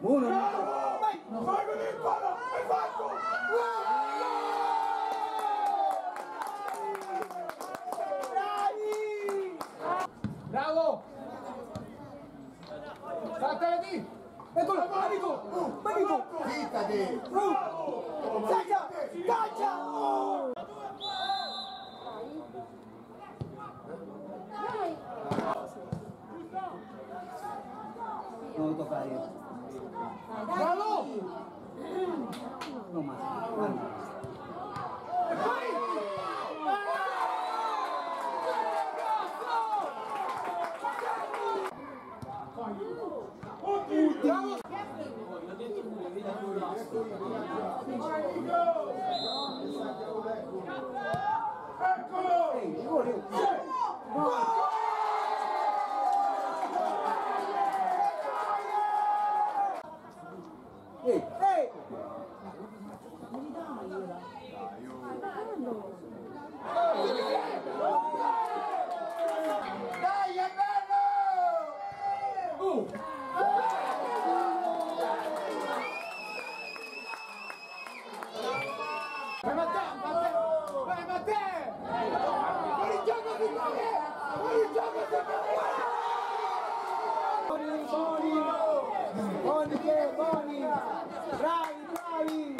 Uno, vai con il palo, hai fatto! Bravi! Bravo! Statela lì! Eccolo, Manico! Manico! Zittati! Caccia! Caccia! Non lo toccare io. Bravo! No más. Bravo! Ehi! Dai, è bello! Vai Matteo! Vai Matteo! Fuori gioco di noi! Fuori gioco di noi! Buoni! Buoni! Bravi! Bravi!